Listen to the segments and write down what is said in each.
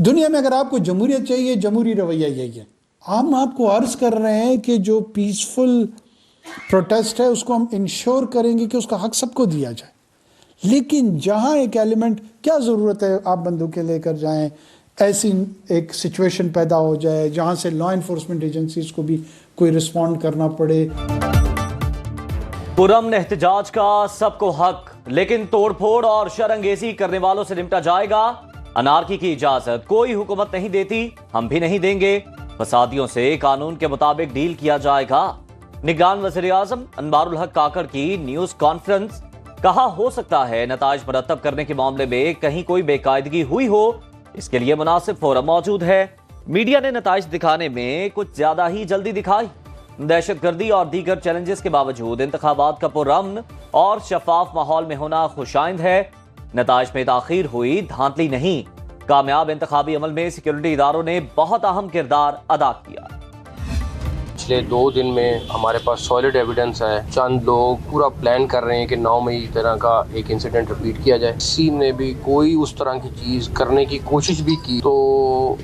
दुनिया में अगर आपको जमहूरियत चाहिए, जमहूरी रवैया यही है। हम आपको अर्ज कर रहे हैं कि जो पीसफुल प्रोटेस्ट है उसको हम इंश्योर करेंगे कि उसका हक सबको दिया जाए, लेकिन जहां एक एलिमेंट, क्या ज़रूरत है आप बंदूकें लेकर जाएं, ऐसी एक सिचुएशन पैदा हो जाए जहां से लॉ इन्फोर्समेंट एजेंसीज को भी कोई रिस्पॉन्ड करना पड़े। पुरअमन एहतजाज का सबको हक, लेकिन तोड़फोड़ और शरंगेजी करने वालों से निपटा जाएगा। अनारकी की इजाजत कोई हुकूमत नहीं देती, हम भी नहीं देंगे। फसादियों से कानून के मुताबिक डील किया जाएगा। निगरान वज़ीर आज़म अनवारुल हक काकड़ की न्यूज कॉन्फ्रेंस। कहा हो सकता है नताइज मुरतब करने के मामले में कहीं कोई बेकायदगी हुई हो, इसके लिए मुनासिब फोरम मौजूद है। मीडिया ने नताइज दिखाने में कुछ ज्यादा ही जल्दी दिखाई। दहशतगर्दी और दीगर चैलेंजेस के बावजूद इंतखाबात का पुरअमन और शफाफ माहौल में होना खुशाइंद है। नताइज में ताखीर हुई, धांधली नहीं। कामयाब इंतखाबी अमल में सिक्योरिटी इदारों ने बहुत अहम किरदार अदा किया। पिछले 2 दिन में हमारे पास सॉलिड एविडेंस है। चंद लोग पूरा प्लान कर रहे हैं कि 9 मई तरह का एक इंसिडेंट रिपीट किया जाए। किसी ने भी कोई उस तरह की चीज़ करने की कोशिश भी की तो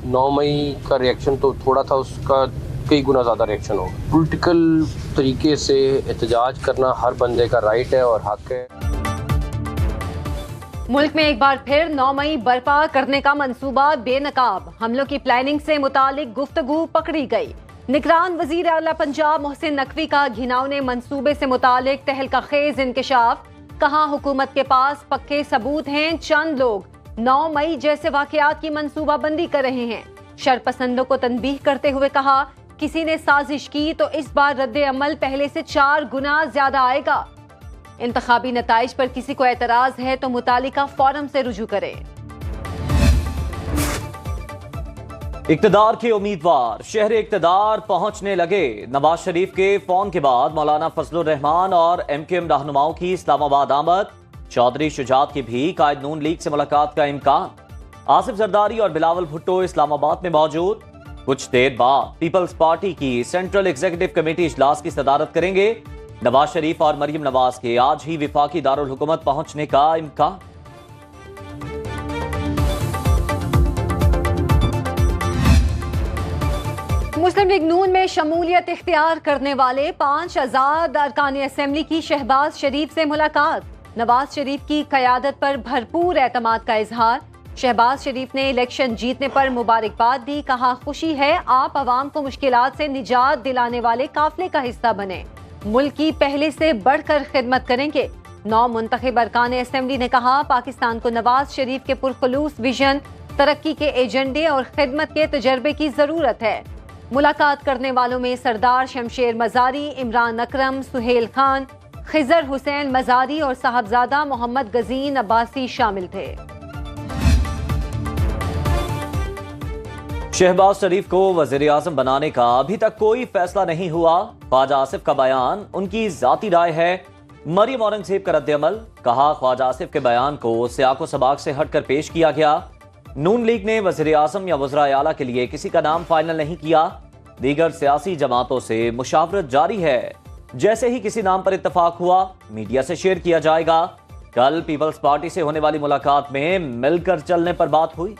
9 मई का रिएक्शन तो थोड़ा था, उसका कई गुना ज़्यादा रिएक्शन हो। पॉलिटिकल तरीके से एहतजाज करना हर बंदे का राइट है और हक है। मुल्क में एक बार फिर 9 मई बर्पा करने का मंसूबा बेनकाब। हमलों की प्लानिंग से मुतालिक गुफ्तगू पकड़ी गई। निगरान वजीर आला पंजाब मोहसिन नकवी का घिनौने मंसूबे से मुतालिक तहलका खेज इंकशाफ। कहा हुकूमत के पास पक्के सबूत हैं, चंद लोग 9 मई जैसे वाकयात की मंसूबा बंदी कर रहे हैं। शरपसंदों को तनबीह करते हुए कहा किसी ने साजिश की तो इस बार रद्दे अमल पहले से 4 गुना ज्यादा आएगा। इंतखाबी नताइज पर किसी को एतराज है तो मुतालिका फोरम से रुजू करें। इक्तदार के उम्मीदवार शहर इक्तदार पहुंचने लगे। नवाज शरीफ के फोन के बाद मौलाना फजलुर रहमान और MQM रहनुमाओं की इस्लामाबाद आमद। चौधरी शुजात की भी कायद नून लीग से मुलाकात का इम्कान। आसिफ जरदारी और बिलावल भुट्टो इस्लामाबाद में मौजूद। कुछ देर बाद पीपल्स पार्टी की सेंट्रल एग्जीक्यूटिव कमेटी इजलास की सदारत करेंगे। नवाज शरीफ और मरियम नवाज के आज ही विफाकी दारुल हुकूमत पहुंचने का इम्कान। मुस्लिम लीग नून में शमूलियत इख्तियार करने वाले 5 आजाद अरकान असेंबली की शहबाज शरीफ से मुलाकात। नवाज शरीफ की क़यादत पर भरपूर एतमाद का इजहार। शहबाज शरीफ ने इलेक्शन जीतने पर मुबारकबाद दी। कहा खुशी है आप अवाम को मुश्किलात से निजात दिलाने वाले काफिले का हिस्सा बने। मुल्क की पहले से बढ़कर खिदमत करेंगे। 9 मुंतखब अरकान असेंबली ने कहा पाकिस्तान को नवाज शरीफ के पुरखुलूस विजन, तरक्की के एजेंडे और खिदमत के तजर्बे की जरूरत है। मुलाकात करने वालों में सरदार शमशेर मजारी, इमरान अकरम, सुहेल खान, खिजर हुसैन मजारी और साहबजादा मोहम्मद गजीन अब्बासी शामिल थे। शहबाज शरीफ को वजीर आजम बनाने का अभी तक कोई फैसला नहीं हुआ। ख्वाजा आसिफ का बयान उनकी जाती राय है। मरियम औरंगजेब का रद्द-ए-अमल। कहा ख्वाजा आसिफ के बयान को सियाको सबाक से हटकर पेश किया गया। नून लीग ने वजीर आजम या वज़राए आला के लिए किसी का नाम फाइनल नहीं किया। दीगर सियासी जमातों से मुशावरत जारी है। जैसे ही किसी नाम पर इत्तफाक हुआ मीडिया से शेयर किया जाएगा। कल पीपल्स पार्टी से होने वाली मुलाकात में मिलकर चलने पर बात हुई।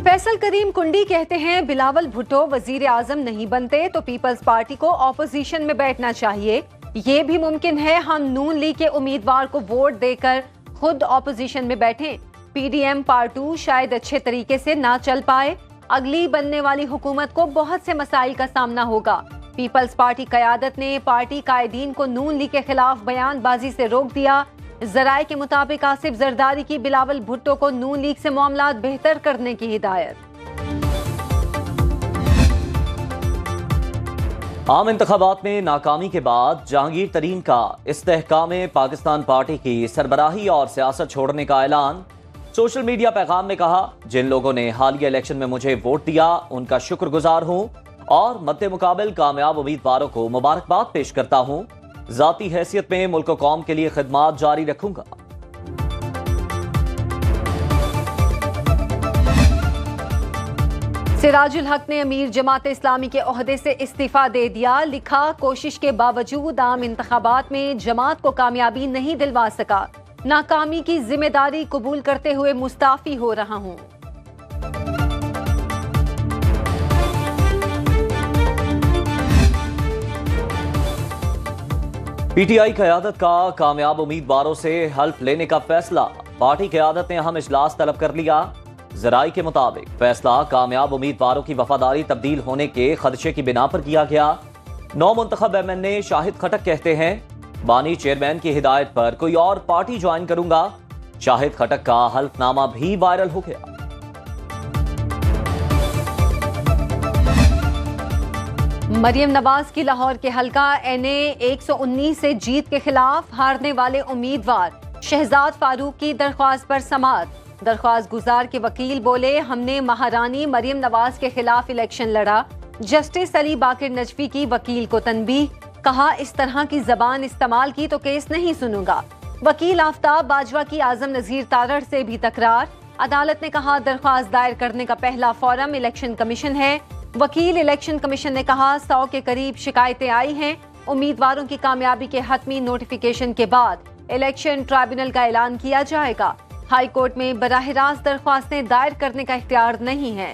फैसल करीम कुंडी कहते हैं बिलावल भुट्टो वजीर आजम नहीं बनते तो पीपल्स पार्टी को ऑपोजिशन में बैठना चाहिए। ये भी मुमकिन है हम नून लीग के उम्मीदवार को वोट देकर खुद ऑपोजिशन में बैठें। PDM पार्ट 2 शायद अच्छे तरीके से ना चल पाए। अगली बनने वाली हुकूमत को बहुत से मसाइल का सामना होगा। पीपल्स पार्टी क़यादत ने पार्टी कायदीन को नून लीग के खिलाफ बयानबाजी से रोक दिया। जराए के मुताबिक आसिफ जरदारी की बिलावल भुट्टो को नून लीग से मामलात बेहतर करने की हिदायत। आम इंतखाबात में नाकामी के बाद जहांगीर तरीन का इस्तेहकाम पाकिस्तान पार्टी की सरबराही और सियासत छोड़ने का ऐलान। सोशल मीडिया पैगाम में कहा जिन लोगों ने हालिया इलेक्शन में मुझे वोट दिया उनका शुक्रगुजार हूं और मद्दे मुकाबिल कामयाब उम्मीदवारों को मुबारकबाद पेश करता हूं। जाती हैसियत में मुल्क कौम के लिए खिदमात जारी रखूंगा। सिराजुल हक ने अमीर जमात इस्लामी के ओहदे से इस्तीफा दे दिया। लिखा कोशिश के बावजूद आम इंतखाबात में जमात को कामयाबी नहीं दिलवा सका। नाकामी की जिम्मेदारी कबूल करते हुए मुस्ताफी हो रहा हूं। पीटीआई क़यादत का कामयाब उम्मीदवारों से हल्फ लेने का फैसला। पार्टी क़यादत ने अहम इजलास तलब कर लिया। जराई के मुताबिक फैसला कामयाब उम्मीदवारों की वफादारी तब्दील होने के खदशे की बिना पर किया गया। नौ मुंतखब एमएनए शाहिद खटक कहते हैं, बानी चेयरमैन की हिदायत पर कोई और पार्टी ज्वाइन करूंगा। शाहिद खटक का हल्फनामा भी वायरल हो गया। मरियम नवाज की लाहौर के हलका एनए 119 से जीत के खिलाफ हारने वाले उम्मीदवार शहजाद फारूक की दरख्वास्त पर समाअत। दरख्वास्त गुजार के वकील बोले, हमने महारानी मरियम नवाज के खिलाफ इलेक्शन लड़ा। जस्टिस अली बाकिर नजफी की वकील को तनबीह, कहा इस तरह की जबान इस्तेमाल की तो केस नहीं सुनूंगा। वकील आफ्ताब बाजवा की आजम नजीर तारड़ से भी तकरार। अदालत ने कहा दरख्वास्त दायर करने का पहला फोरम इलेक्शन कमीशन है। वकील इलेक्शन कमीशन ने कहा 100 के करीब शिकायतें आई हैं। उम्मीदवारों की कामयाबी के हतमी नोटिफिकेशन के बाद इलेक्शन ट्राइब्यूनल का ऐलान किया जाएगा। हाई कोर्ट में बराह रास्त दरख्वास्तें दायर करने का इख्तियार नहीं है।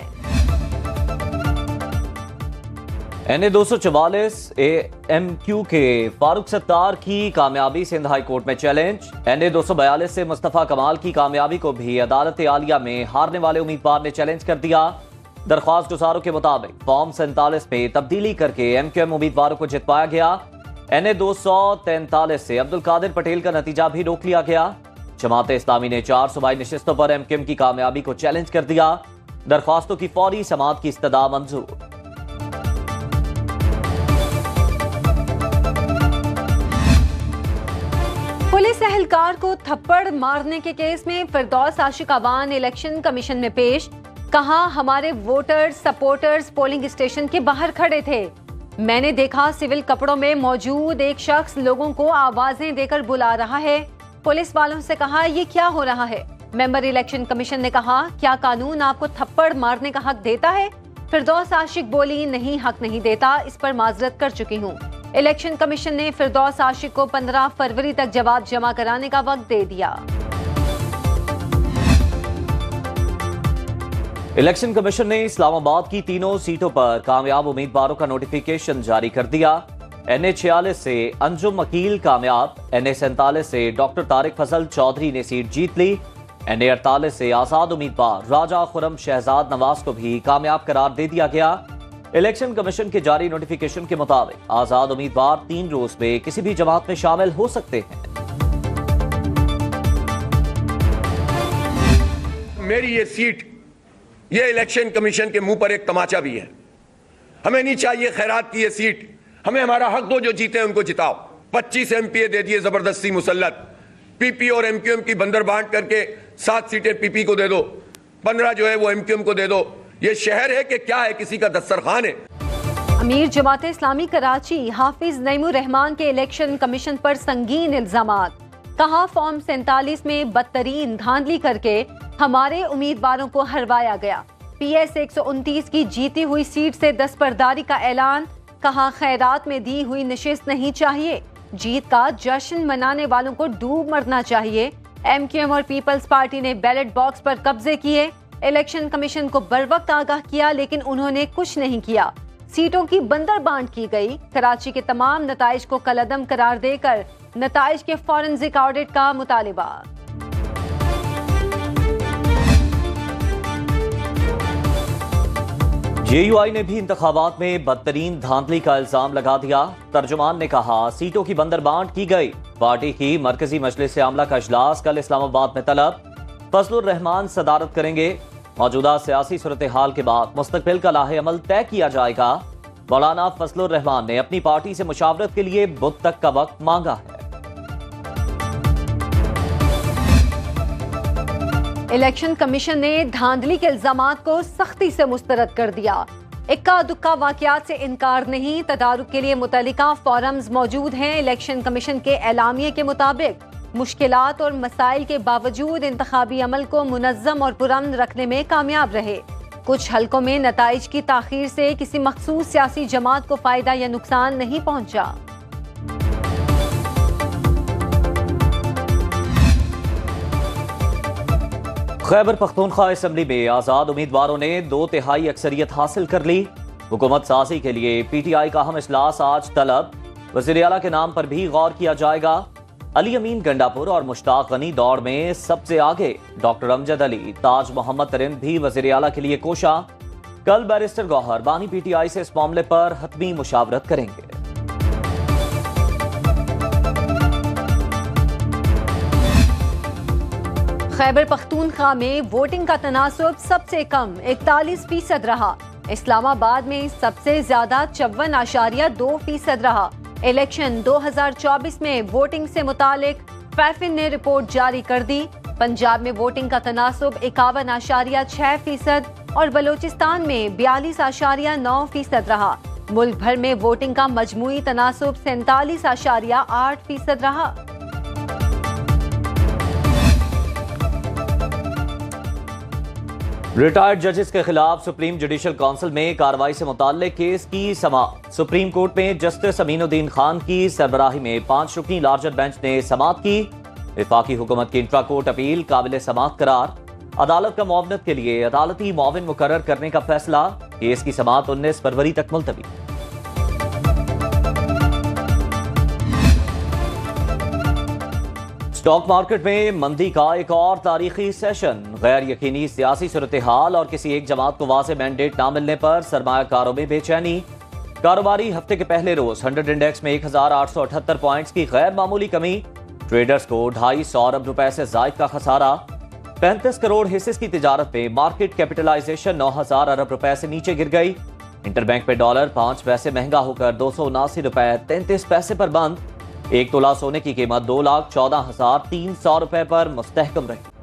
एनए 244 एएमक्यू के फारूक सत्तार की कामयाबी सिंध हाई कोर्ट में चैलेंज। एनए 242 से मुस्तफा कमाल की कामयाबी को भी अदालत आलिया में हारने वाले उम्मीदवार ने चैलेंज कर दिया। दरख्वास्त गुजारों के मुताबिक फॉर्म 47 पे तब्दीली करके एमक्यूएम उम्मीदवारों को जितवाया गया। एनए 243 से अब्दुल कादिर पटेल का नतीजा भी रोक लिया गया। जमात इस्लामी ने 4 सूबाई नशिस्तों पर एमक्यूएम की कामयाबी को चैलेंज कर दिया। दरख्वास्तों की फौरी समाअत की इस्तदा मंजूर। पुलिस एहलकार को थप्पड़ मारने के केस में फिरदौस आशिक अवान इलेक्शन कमीशन में पेश। कहा हमारे वोटर्स सपोर्टर्स पोलिंग स्टेशन के बाहर खड़े थे। मैंने देखा सिविल कपड़ों में मौजूद एक शख्स लोगों को आवाजें देकर बुला रहा है। पुलिस वालों से कहा ये क्या हो रहा है। मेंबर इलेक्शन कमीशन ने कहा क्या कानून आपको थप्पड़ मारने का हक देता है। फिरदौस आशिक बोली नहीं, हक नहीं देता, इस पर माजरत कर चुकी हूँ। इलेक्शन कमीशन ने फिरदौस आशिक को 15 फरवरी तक जवाब जमा कराने का वक्त दे दिया। इलेक्शन कमीशन ने इस्लामाबाद की तीनों सीटों पर कामयाब उम्मीदवारों का नोटिफिकेशन जारी कर दिया। एनए 46 से अंजुम अकील कामयाब। एनए 47 से डॉक्टर तारिक फजल चौधरी ने सीट जीत ली। एनए 48 से आजाद उम्मीदवार राजा खुरम शहजाद नवाज को भी कामयाब करार दे दिया गया। इलेक्शन कमीशन के जारी नोटिफिकेशन के मुताबिक आजाद उम्मीदवार 3 रोज में किसी भी जमात में शामिल हो सकते हैं। मेरी ये सीट, ये इलेक्शन कमीशन के मुंह पर एक तमाचा भी है। हमें नहीं चाहिए खैरात की ये सीट। हमें हमारा हक दो, जो जीते उनको जिताओ। 25 एमपीए दे दिए जबरदस्ती मुसल्लत। पीपी और एमक्यूएम की बंदर बांट करके 7 सीटें पीपी को दे दो, 15 जो है वो एमक्यूएम को दे दो। ये शहर है कि क्या है, किसी का दस्तरखान है। अमीर जमात इस्लामी कराची हाफिज नईमुर रहमान के इलेक्शन कमीशन पर संगीन इल्जामात। कहा फॉर्म 47 में बदतरीन धांधली करके हमारे उम्मीदवारों को हरवाया गया। पीएस 129 की जीती हुई सीट से दस्तबरदारी का ऐलान। कहा खैरात में दी हुई नशिस्त नहीं चाहिए, जीत का जश्न मनाने वालों को डूब मरना चाहिए। एमक्यूएम और पीपल्स पार्टी ने बैलेट बॉक्स पर कब्जे किए। इलेक्शन कमीशन को बरवक्त आगाह किया लेकिन उन्होंने कुछ नहीं किया। सीटों की बंदर बांट की गई। कराची के तमाम नताइज को कलअदम करार देकर नताइज के फॉरेंसिक ऑडिट का मुतालिबा। जेयूआई ने भी इंतखाबात में बदतरीन धांधली का इल्जाम लगा दिया। तर्जुमान ने कहा सीटों की बंदरबांट की गई। पार्टी की मरकजी मजलिस आमला का इजलास कल इस्लामाबाद में तलब। फजलुर रहमान सदारत करेंगे। मौजूदा सियासी सूरत हाल के बाद मुस्तकबिल का लाहे अमल तय किया जाएगा। मौलाना फजलुर रहमान ने अपनी पार्टी से मुशावरत के लिए बुध तक का वक्त मांगा है। इलेक्शन कमीशन ने धांधली के इल्जामात को सख्ती से मुस्तरद कर दिया। इक्का दुक्का वाकयात से इनकार नहीं, तदारुक के लिए मुतल्लिका फोरम्स मौजूद हैं। इलेक्शन कमीशन के एलामिये के मुताबिक मुश्किलात और मसाइल के बावजूद इंतखाबी अमल को मुनज़्ज़म और पुरअमन रखने में कामयाब रहे। कुछ हलकों में नताइज की ताखीर से किसी मखसूस सियासी जमात को फायदा या नुकसान नहीं पहुंचा। खैबर पख्तूनख्वा असेंबली में आजाद उम्मीदवारों ने 2/3 अक्सरियत हासिल कर ली। हुकूमत साजी के लिए PTI का अहम इजलास आज तलब। वज़ीर आला के नाम पर भी गौर किया जाएगा। अली अमीन गंडापुर और मुश्ताक गनी दौड़ में सबसे आगे। डॉक्टर अमजद अली, ताज मोहम्मद तरिन भी वज़ीर आला के लिए कोशा। कल बैरिस्टर गौहर बानी PTI से इस मामले पर हतमी मुशावरत करेंगे। खैबर पख्तूनख्वा में वोटिंग का तनासुब सबसे कम 41% रहा। इस्लामाबाद में सबसे ज्यादा 54.2% रहा। इलेक्शन 2024 में वोटिंग से मुतालिक फैफिन ने रिपोर्ट जारी कर दी। पंजाब में वोटिंग का तनासुब 51.6% और बलोचिस्तान में 42.9% रहा। मुल्क भर में वोटिंग का मजमूई तनासुब 47.8% रहा। रिटायर्ड जजेस के खिलाफ सुप्रीम जुडिशल काउंसिल में कार्रवाई से मुताल्लिक केस की समाअत। सुप्रीम कोर्ट में जस्टिस अमीनुद्दीन खान की सरबराही में 5 रुकनी लार्जर बेंच ने समाअत की। वफाकी हुकूमत की इंट्रा कोर्ट अपील काबिल समाअत करार। अदालत का मुआवनत के लिए अदालती मुआविन मुकर्रर करने का फैसला। केस की समाअत 19 फरवरी तक मुलतवी। स्टॉक मार्केट में मंदी का एक और तारीखी सेशन। गैर यकीनी सियासी सूरत हाल और किसी एक जमात को वाज़ेह मैंडेट ना मिलने पर सरमायाकारों में बेचैनी। कारोबारी हफ्ते के पहले रोज 100 इंडेक्स में 1878 पॉइंट्स की गैर मामूली कमी। ट्रेडर्स को 250 अरब रुपए से जायद का खसारा। 35 करोड़ हिस्से की तिजारत में मार्केट कैपिटलाइजेशन 9000 अरब रुपए से नीचे गिर गई। इंटरबैंक पे डॉलर 5 पैसे महंगा होकर 279 रुपए 33 पैसे पर बंद। 1 तोला सोने की कीमत 2,14,300 रुपए पर मुस्तहकम रही।